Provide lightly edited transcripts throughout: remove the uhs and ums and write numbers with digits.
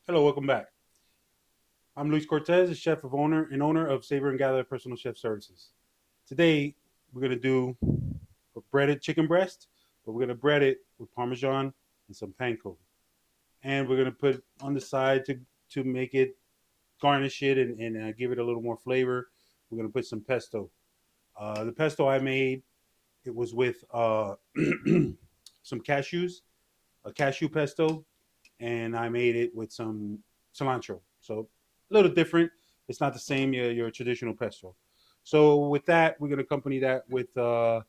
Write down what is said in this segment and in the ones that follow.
Hello, welcome back. I'm Luis Cortez, the chef of owner of Savor and Gather Personal Chef Services. Today we're gonna do a breaded chicken breast, but we're gonna bread it with Parmesan and some panko, and we're gonna put on the side to make it garnish it and give it a little more flavor. We're gonna put some pesto. The pesto I made it was with some cashews, a cashew pesto, and I made it with some cilantro. So a little different. It's not the same your traditional pesto. So with that, we're gonna accompany that with a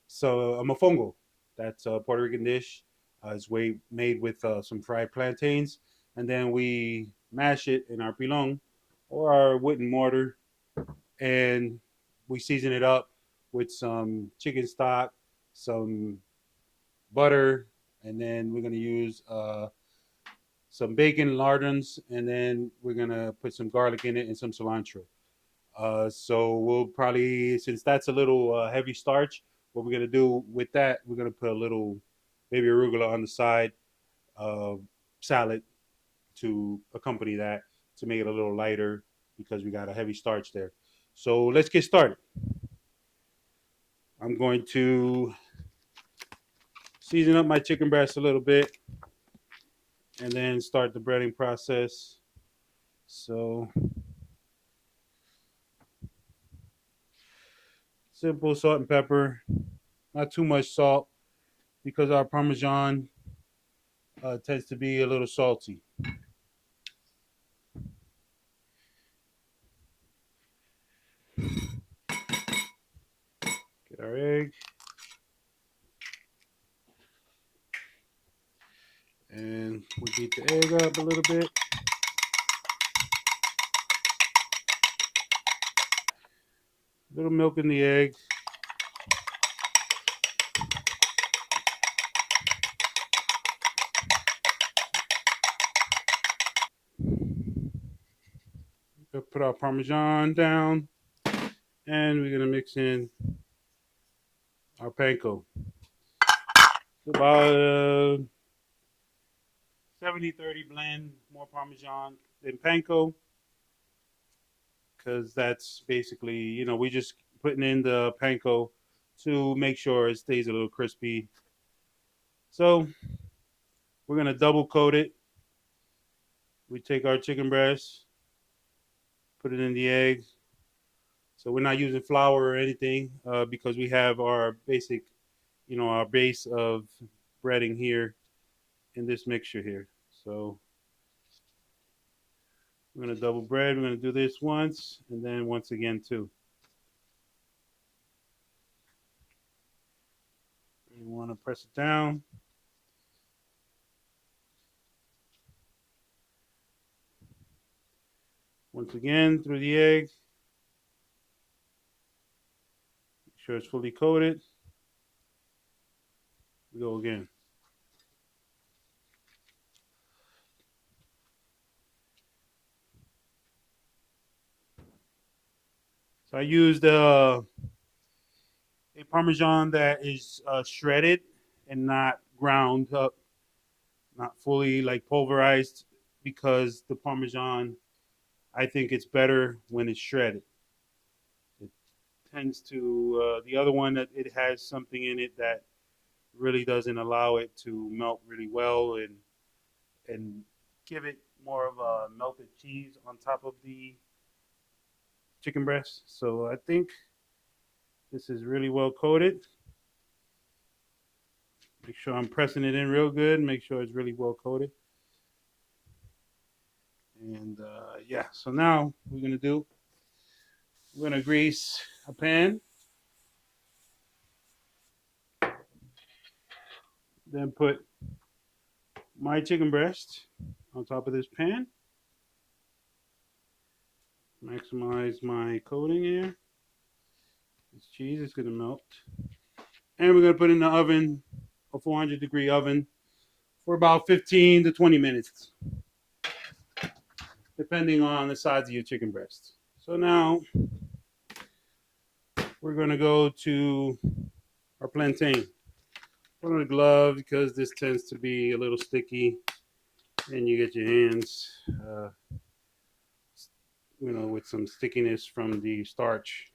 mofongo. That's a Puerto Rican dish. It's made with some fried plantains, and then we mash it in our pilon or our wooden mortar, and we season it up with some chicken stock, some butter, and then we're gonna use some bacon lardons, and then we're gonna put some garlic in it and some cilantro. So we'll probably, since that's a little heavy starch, what we're gonna do with that, we're gonna put a little baby arugula on the side, uh, salad to accompany that to make it a little lighter because we got a heavy starch there. So let's get started. I'm going to season up my chicken breast a little bit and then start the breading process. So simple salt and pepper, not too much salt because our Parmesan tends to be a little salty. Get our egg and we beat the egg up a little bit. A little milk in the egg. We'll put our Parmesan down and we're gonna mix in our panko. It's about 70-30 blend, more Parmesan than panko because that's basically, we just putting in the panko to make sure it stays a little crispy. So we're gonna double coat it. We take our chicken breast, put it in the egg. So we're not using flour or anything because we have our basic, our base of breading here in this mixture here. So we're gonna double bread. We're gonna do this once and then once again too. You want to press it down. Once again through the egg. Make sure it's fully coated. We go again. So I used a Parmesan that is shredded and not ground up, not fully like pulverized, because the Parmesan, I think it's better when it's shredded. It tends to the other one that it has something in it that really doesn't allow it to melt really well and give it more of a melted cheese on top of the chicken breast. So I think this is really well coated. Make sure I'm pressing it in real good. Make sure it's really well coated. And yeah, so now we're gonna do. We're gonna grease a pan, then put my chicken breast on top of this pan. Maximize my coating here. This cheese is gonna melt, and we're gonna put in the oven, a 400-degree oven, for about 15 to 20 minutes, depending on the size of your chicken breast. So now we're gonna go to our plantain. Put on a glove because this tends to be a little sticky. and you get your hands, with some stickiness from the starch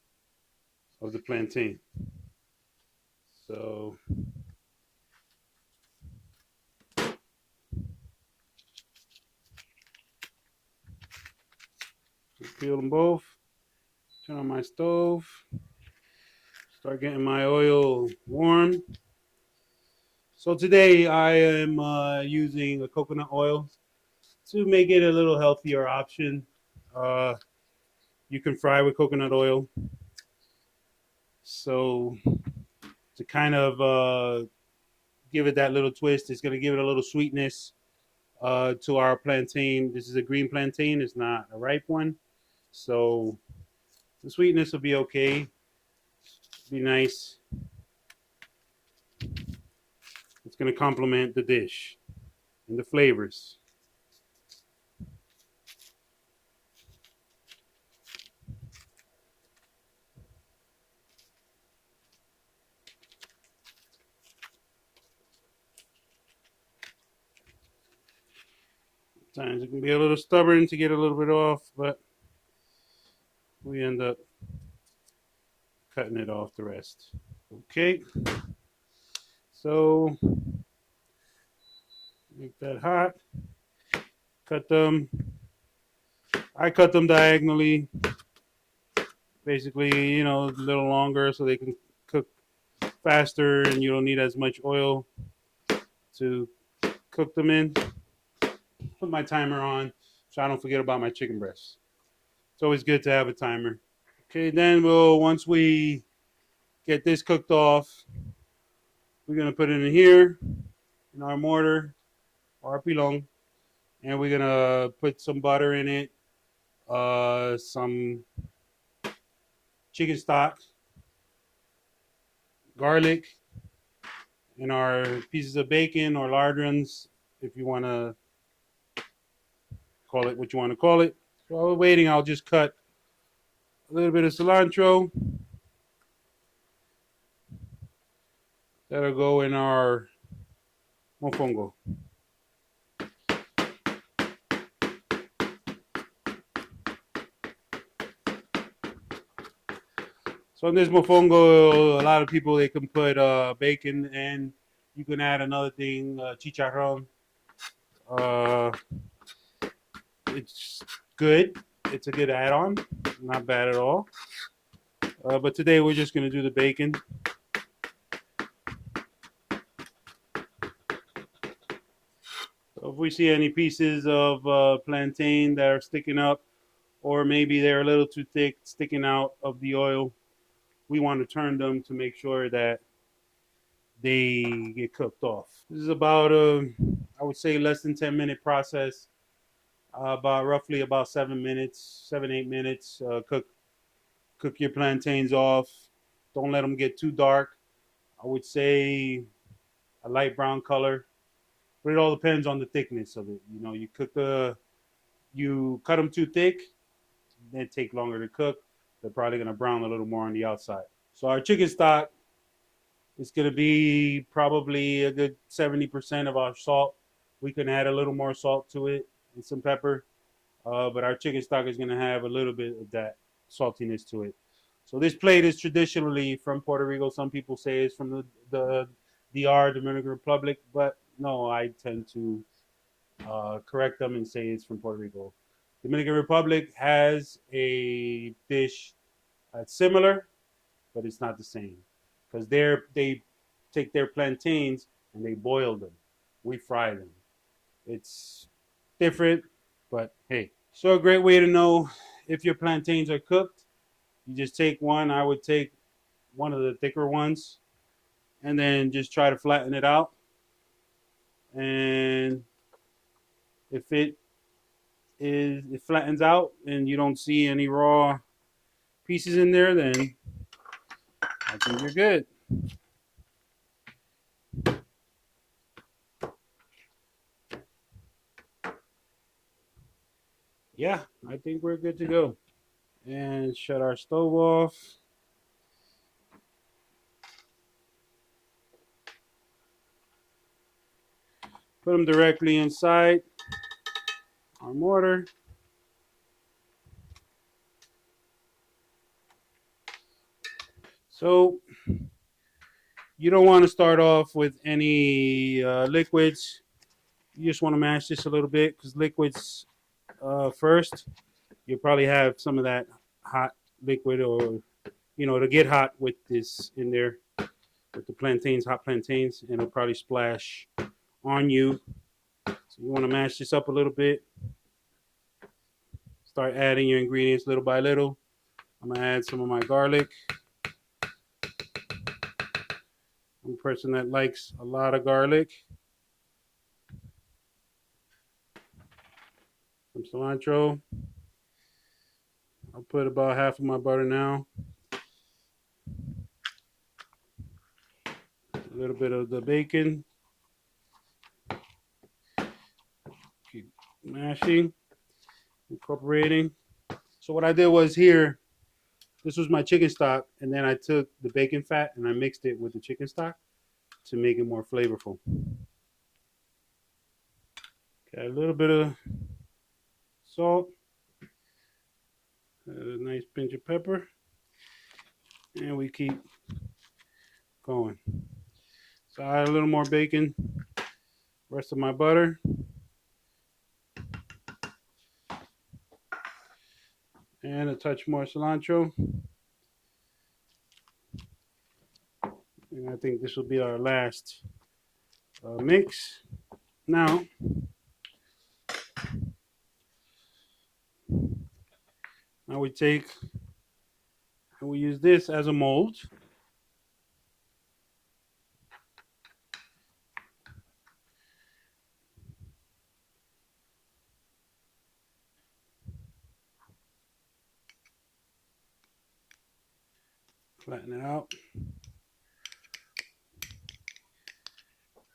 of the plantain. So peel them both. Turn on my stove. Start getting my oil warm. So today I am using a coconut oil to make it a little healthier option. Uh, you can fry with coconut oil. So to kind of give it that little twist, it's going to give it a little sweetness to our plantain. This is a green plantain. It's not a ripe one. So the sweetness will be okay. Be nice. It's going to complement the dish and the flavors. Sometimes it can be a little stubborn to get a little bit off, but we end up cutting it off the rest. Okay, so make that hot. Cut them. I cut them diagonally, basically, a little longer so they can cook faster and you don't need as much oil to cook them in. Put my timer on so I don't forget about my chicken breasts. It's always good to have a timer. Okay, then once we get this cooked off, we're gonna put it in here in our mortar, our pilon, and we're gonna put some butter in it, some chicken stock, garlic, and our pieces of bacon or lardons, if you want to call it what you want to call it. So while we're waiting, I'll just cut a little bit of cilantro. That'll go in our mofongo. So in this mofongo, a lot of people, they can put bacon, and you can add another thing, chicharron. Uh, it's good. It's a good add-on. Not bad at all. But today we're just going to do the bacon. So if we see any pieces of plantain that are sticking up, or maybe they're a little too thick, sticking out of the oil, we want to turn them to make sure that they get cooked off. This is about I would say less than 10-minute process. About roughly about 7 minutes, 7-8 minutes. Cook your plantains off. Don't let them get too dark. I would say a light brown color, but it all depends on the thickness of it. You cut them too thick, they take longer to cook. They're probably gonna brown a little more on the outside. So our chicken stock is gonna be probably a good 70% of our salt. We can add a little more salt to it and some pepper, but our chicken stock is gonna have a little bit of that saltiness to it. So this plate is traditionally from Puerto Rico. Some people say it's from the DR, Dominican Republic, but no, I tend to correct them and say it's from Puerto Rico. Dominican Republic has a dish that's similar, but it's not the same because they take their plantains and they boil them. We fry them. It's different, but hey. So a great way to know if your plantains are cooked, you just take one. I would take one of the thicker ones and then just try to flatten it out. And if it flattens out and you don't see any raw pieces in there, then I think you're good. Yeah, I think we're good to go. And shut our stove off. Put them directly inside. our mortar. So you don't want to start off with any liquids. You just want to mash this a little bit because liquids first. You'll probably have some of that hot liquid, or to get hot with this in there with the plantains, hot plantains, and it'll probably splash on you. So you want to mash this up a little bit. Start adding your ingredients little by little. I'm gonna add some of my garlic. I'm a person that likes a lot of garlic. Some cilantro. I'll put about half of my butter now. A little bit of the bacon. Keep mashing, incorporating. So what I did was here, this was my chicken stock, and then I took the bacon fat and I mixed it with the chicken stock to make it more flavorful. Got a little bit of salt, a nice pinch of pepper, and we keep going. So I add a little more bacon, rest of my butter, and a touch more cilantro. And I think this will be our last mix. Now we take and we use this as a mold. Flatten it out.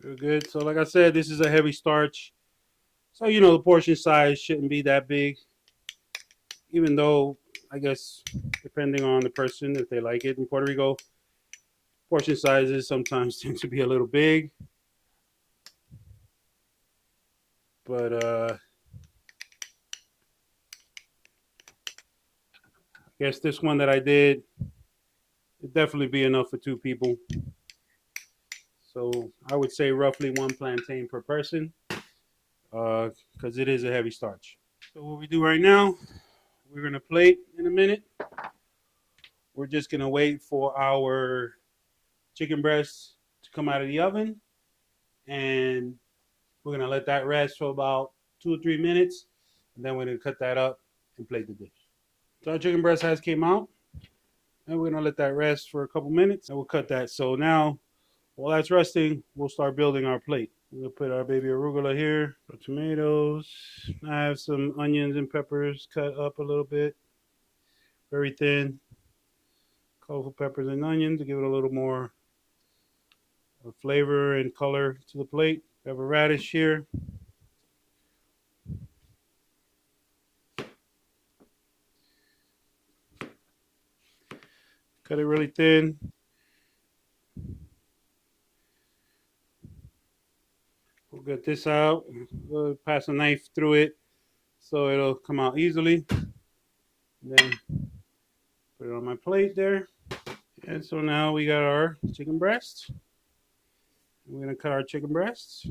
Very good. So like I said, this is a heavy starch. So the portion size shouldn't be that big. Even though, I guess, depending on the person, if they like it. In Puerto Rico, portion sizes sometimes tend to be a little big. But I guess this one that I did, it'd definitely be enough for 2 people. So I would say roughly 1 plantain per person, because it is a heavy starch. So what we do right now, we're gonna plate in a minute. We're just gonna wait for our chicken breasts to come out of the oven, and we're gonna let that rest for about 2 or 3 minutes, and then we're gonna cut that up and plate the dish. So our chicken breast has came out, and we're gonna let that rest for a couple minutes, and we'll cut that. So now, while that's resting, we'll start building our plate. We'll put our baby arugula here, tomatoes. I have some onions and peppers cut up a little bit, very thin. Colorful peppers and onions to give it a little more flavor and color to the plate. We have a radish here. Cut it really thin. We'll get this out. We'll pass a knife through it so it'll come out easily. Then put it on my plate there. And so now we got our chicken breasts. We're going to cut our chicken breasts.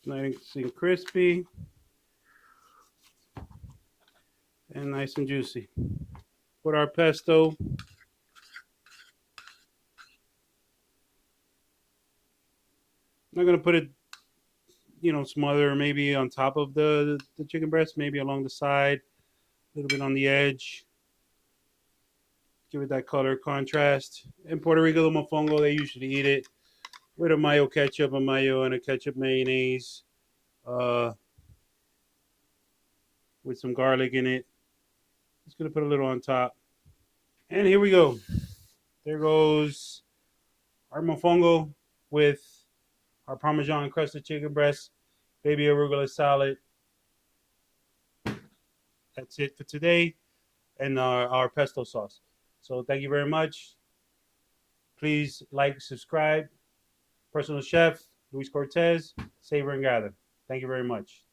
Nice and crispy. And nice and juicy. Put our pesto. I'm not going to put it, smother maybe on top of the chicken breast, maybe along the side, a little bit on the edge. Give it that color contrast. In Puerto Rico, the Mofongo, they usually eat it with a mayo ketchup, a mayo and a ketchup mayonnaise, with some garlic in it. Just going to put a little on top. And here we go. There goes our Mofongo with our Parmesan crusted chicken breast, baby arugula salad. That's it for today. And our pesto sauce. So thank you very much. Please like, subscribe, personal chef Luis Cortez, Savor and Gather. Thank you very much.